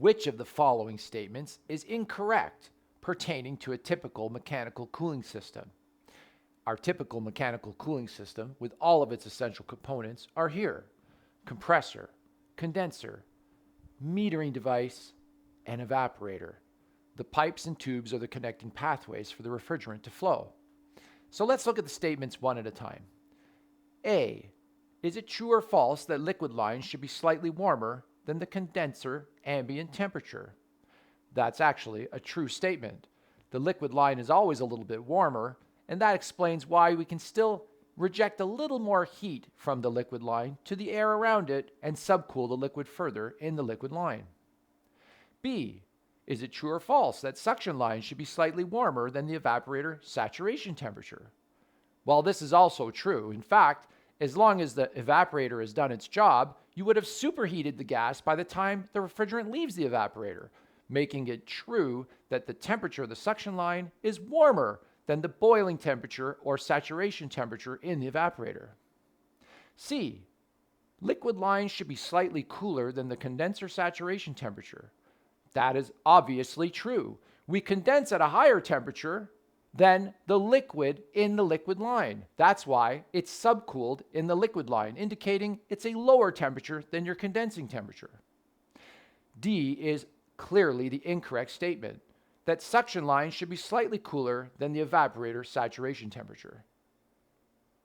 Which of the following statements is incorrect pertaining to a typical mechanical cooling system? Our typical mechanical cooling system, with all of its essential components, are here: compressor, condenser, metering device, and evaporator. The pipes and tubes are the connecting pathways for the refrigerant to flow. So let's look at the statements one at a time. A. Is it true or false that liquid lines should be slightly warmer than the condenser ambient temperature? That's actually a true statement. The liquid line is always a little bit warmer, and that explains why we can still reject a little more heat from the liquid line to the air around it and subcool the liquid further in the liquid line. B. Is it true or false that suction lines should be slightly warmer than the evaporator saturation temperature? Well, this is also true. In fact, as long as the evaporator has done its job, you would have superheated the gas by the time the refrigerant leaves the evaporator, making it true that the temperature of the suction line is warmer than the boiling temperature or saturation temperature in the evaporator. C. Liquid lines should be slightly cooler than the condenser saturation temperature. That is obviously true. We condense at a higher temperature than the liquid in the liquid line. That's why it's subcooled in the liquid line, indicating it's a lower temperature than your condensing temperature. D is clearly the incorrect statement, that suction lines should be slightly cooler than the evaporator saturation temperature.